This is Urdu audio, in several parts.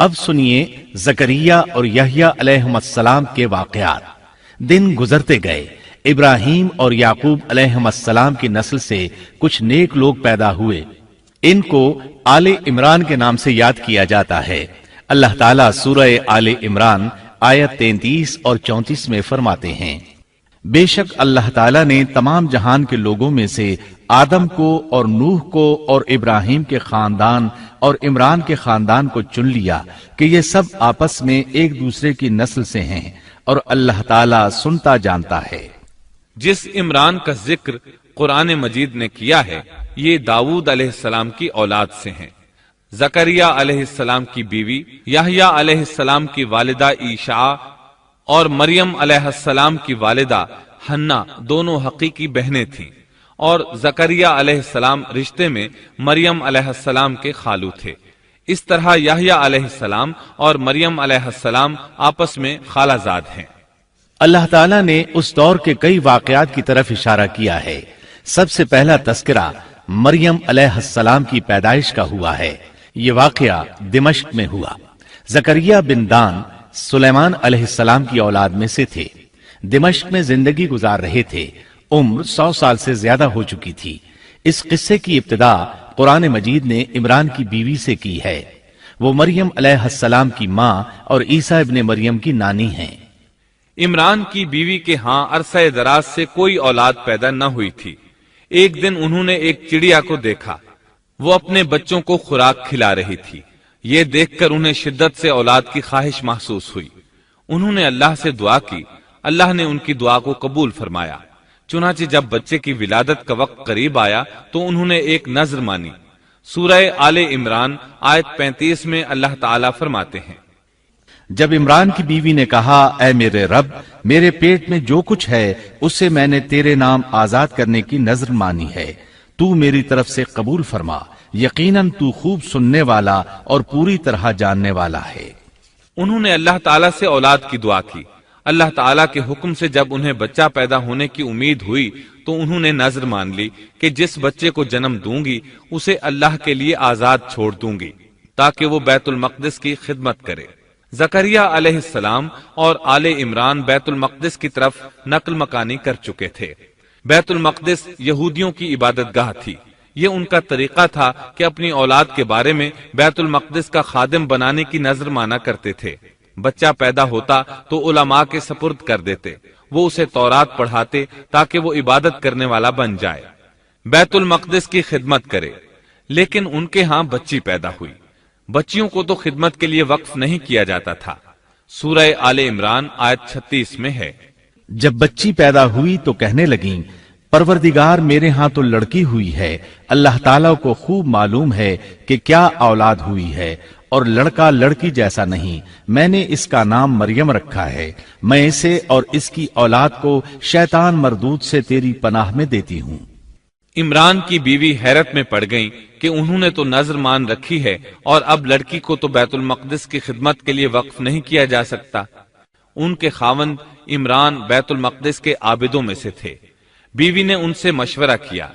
اب سنیے زکریا اور یحییٰ علیہم السلام کے واقعات۔ دن گزرتے گئے، ابراہیم اور یعقوب علیہم السلام کی نسل سے کچھ نیک لوگ پیدا ہوئے۔ ان کو آل عمران کے نام سے یاد کیا جاتا ہے۔ اللہ تعالیٰ سورہ آل عمران آیت 33 اور 34 میں فرماتے ہیں، بے شک اللہ تعالیٰ نے تمام جہان کے لوگوں میں سے آدم کو اور نوح کو اور ابراہیم کے خاندان اور عمران کے خاندان کو چن لیا کہ یہ سب آپس میں ایک دوسرے کی نسل سے ہیں، اور اللہ تعالیٰ سنتا جانتا ہے۔ جس عمران کا ذکر قرآن مجید نے کیا ہے یہ داؤد علیہ السلام کی اولاد سے ہیں۔ زکریا علیہ السلام کی بیوی، یحییٰ علیہ السلام کی والدہ عیشا اور مریم علیہ السلام کی والدہ حنا دونوں حقیقی بہنیں تھیں، اور زکریا علیہ السلام رشتے میں مریم علیہ السلام کے خالو تھے۔ اس طرح یحییٰ علیہ السلام اور مریم علیہ السلام آپس میں خالہ زاد ہیں۔ اللہ تعالیٰ نے اس دور کے کئی واقعات کی طرف اشارہ کیا ہے۔ سب سے پہلا تذکرہ مریم علیہ السلام کی پیدائش کا ہوا ہے۔ یہ واقعہ دمشق میں ہوا۔ زکریا بن دان سلیمان علیہ السلام کی اولاد میں سے تھے۔ دمشق میں زندگی گزار رہے تھے۔ عمر 100 سال سے زیادہ ہو چکی تھی۔ اس قصے کی ابتدا قرآن مجید نے عمران کی بیوی سے کی ہے۔ وہ مریم علیہ السلام کی ماں اور عیسیٰ ابن مریم کی نانی ہیں۔ عمران کی بیوی کے ہاں عرصہ دراز سے کوئی اولاد پیدا نہ ہوئی تھی۔ ایک دن انہوں نے ایک چڑیا کو دیکھا، وہ اپنے بچوں کو خوراک کھلا رہی تھی۔ یہ دیکھ کر انہیں شدت سے اولاد کی خواہش محسوس ہوئی۔ انہوں نے اللہ سے دعا کی، اللہ نے ان کی دعا کو قبول فرمایا۔ چنانچہ جب بچے کی ولادت کا وقت قریب آیا تو انہوں نے ایک نذر مانی۔ سورہ آل عمران آیت 35 میں اللہ تعالیٰ فرماتے ہیں، جب عمران کی بیوی نے کہا، اے میرے رب، میرے پیٹ میں جو کچھ ہے اسے میں نے تیرے نام آزاد کرنے کی نذر مانی ہے، تو میری طرف سے قبول فرما، یقیناً تو خوب سننے والا اور پوری طرح جاننے والا ہے۔ انہوں نے اللہ تعالیٰ سے اولاد کی دعا کی۔ اللہ تعالیٰ کے حکم سے جب انہیں بچہ پیدا ہونے کی امید ہوئی تو انہوں نے نذر مان لی کہ جس بچے کو جنم دوں گی اسے اللہ کے لیے آزاد چھوڑ دوں گی تاکہ وہ بیت المقدس کی خدمت کرے۔ زکریا علیہ السلام اور آل عمران بیت المقدس کی طرف نقل مکانی کر چکے تھے۔ بیت المقدس یہودیوں کی عبادت گاہ تھی۔ یہ ان کا طریقہ تھا کہ اپنی اولاد کے بارے میں بیت المقدس کا خادم بنانے کی نذر مانا کرتے تھے۔ بچہ پیدا ہوتا تو علماء کے سپرد کر دیتے، وہ اسے تورات پڑھاتے تاکہ وہ عبادت کرنے والا بن جائے، بیت المقدس کی خدمت کرے۔ لیکن ان کے ہاں بچی پیدا ہوئی۔ بچیوں کو تو خدمت کے لیے وقف نہیں کیا جاتا تھا۔ سورہ آل عمران آیت 36 میں ہے، جب بچی پیدا ہوئی تو کہنے لگیں، پروردگار میرے ہاں تو لڑکی ہوئی ہے، اللہ تعالیٰ کو خوب معلوم ہے کہ کیا اولاد ہوئی ہے، اور لڑکا لڑکی جیسا نہیں، میں نے اس کا نام مریم رکھا ہے، میں اسے اور اس کی اولاد کو شیطان مردود سے تیری پناہ میں دیتی ہوں۔ عمران کی بیوی حیرت میں پڑ گئیں کہ انہوں نے تو نذر مان رکھی ہے اور اب لڑکی کو تو بیت المقدس کی خدمت کے لیے وقف نہیں کیا جا سکتا۔ ان کے خاوند عمران بیت المقدس کے عابدوں میں سے تھے۔ بیوی نے ان سے مشورہ کیا،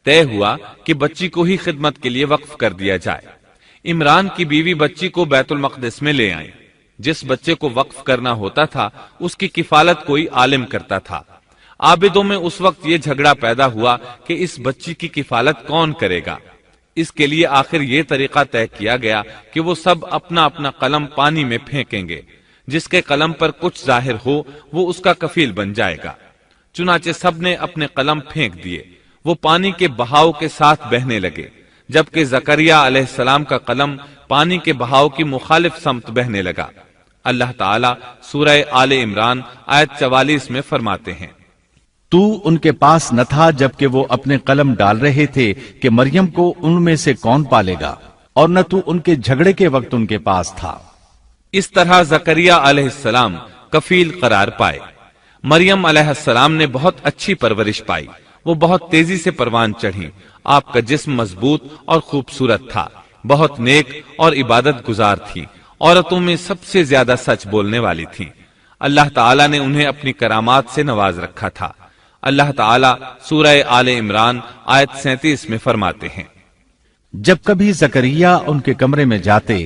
طے ہوا کہ بچی کو ہی خدمت کے لیے وقف کر دیا جائے۔ عمران کی بیوی بچی کو بیت المقدس میں لے آئیں۔ جس بچے کو وقف کرنا ہوتا تھا اس کی کفالت کوئی عالم کرتا تھا۔ عابدوں میں اس وقت یہ جھگڑا پیدا ہوا کہ اس بچی کی کفالت کون کرے گا۔ اس کے لیے آخر یہ طریقہ طے کیا گیا کہ وہ سب اپنا اپنا قلم پانی میں پھینکیں گے، جس کے قلم پر کچھ ظاہر ہو وہ اس کا کفیل بن جائے گا۔ چنانچہ سب نے اپنے قلم پھینک دیے، وہ پانی کے بہاؤ کے ساتھ بہنے لگے، جبکہ زکریا علیہ السلام کا قلم پانی کے بہاؤ کی مخالف سمت بہنے لگا۔ اللہ تعالیٰ سورہ آل عمران آیت 44 میں فرماتے ہیں، تو ان کے پاس نہ تھا جبکہ وہ اپنے قلم ڈال رہے تھے کہ مریم کو ان میں سے کون پالے گا، اور نہ تو ان کے جھگڑے کے وقت ان کے پاس تھا۔ اس طرح زکریا علیہ السلام کفیل قرار پائے۔ مریم علیہ السلام نے بہت اچھی پرورش پائی، وہ بہت تیزی سے پروان چڑھی۔ آپ کا جسم مضبوط اور خوبصورت تھا، بہت نیک اور عبادت گزار تھی، عورتوں میں سب سے زیادہ سچ بولنے والی تھی۔ اللہ تعالیٰ نے انہیں اپنی کرامات سے نواز رکھا تھا۔ اللہ تعالیٰ سورہ آل عمران آیت 37 میں فرماتے ہیں، جب کبھی زکریا ان کے کمرے میں جاتے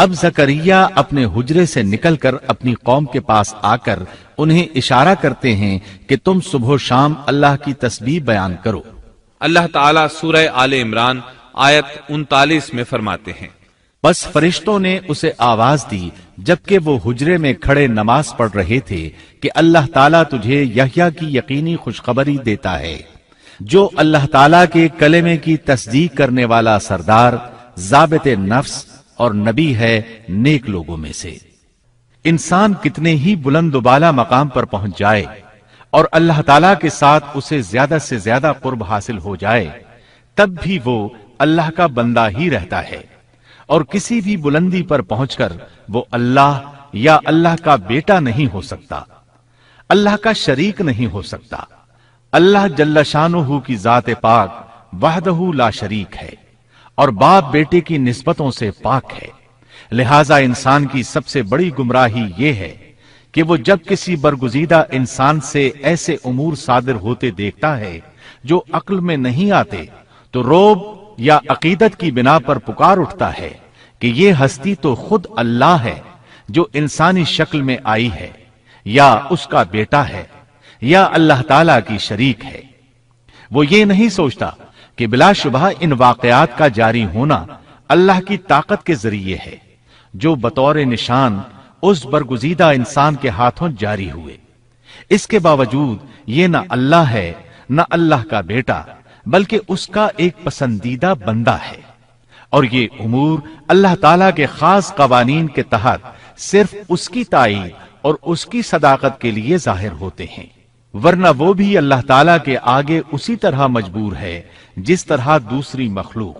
اب زکریا اپنے حجرے سے نکل کر اپنی قوم کے پاس آ کر انہیں اشارہ کرتے ہیں کہ تم صبح و شام اللہ کی تسبیح بیان کرو۔ اللہ تعالیٰ سورہ آل عمران آیت 39 میں فرماتے ہیں، بس فرشتوں نے اسے آواز دی جبکہ وہ حجرے میں کھڑے نماز پڑھ رہے تھے کہ اللہ تعالیٰ تجھے یحییٰ کی یقینی خوشخبری دیتا ہے، جو اللہ تعالیٰ کے کلمے کی تصدیق کرنے والا سردار، ضابط نفس اور نبی ہے نیک لوگوں میں سے۔ انسان کتنے ہی بلند و بالا مقام پر پہنچ جائے اور اللہ تعالیٰ کے ساتھ اسے زیادہ سے زیادہ قرب حاصل ہو جائے، تب بھی وہ اللہ کا بندہ ہی رہتا ہے، اور کسی بھی بلندی پر پہنچ کر وہ اللہ یا اللہ کا بیٹا نہیں ہو سکتا، اللہ کا شریک نہیں ہو سکتا۔ اللہ جل شانہ کی ذات پاک وحدہ لا شریک ہے اور باپ بیٹے کی نسبتوں سے پاک ہے، لہذا انسان کی سب سے بڑی گمراہی یہ ہے کہ وہ جب کسی برگزیدہ انسان سے ایسے امور صادر ہوتے دیکھتا ہے جو عقل میں نہیں آتے تو روب یا عقیدت کی بنا پر پکار اٹھتا ہے کہ یہ ہستی تو خود اللہ ہے جو انسانی شکل میں آئی ہے، یا اس کا بیٹا ہے، یا اللہ تعالی کی شریک ہے۔ وہ یہ نہیں سوچتا کہ بلا شبہ ان واقعات کا جاری ہونا اللہ کی طاقت کے ذریعے ہے جو بطور نشان اس برگزیدہ انسان کے ہاتھوں جاری ہوئے۔ اس کے باوجود یہ نہ اللہ ہے نہ اللہ کا بیٹا، بلکہ اس کا ایک پسندیدہ بندہ ہے، اور یہ امور اللہ تعالیٰ کے خاص قوانین کے تحت صرف اس کی تائید اور اس کی صداقت کے لیے ظاہر ہوتے ہیں، ورنہ وہ بھی اللہ تعالیٰ کے آگے اسی طرح مجبور ہے جس طرح دوسری مخلوق۔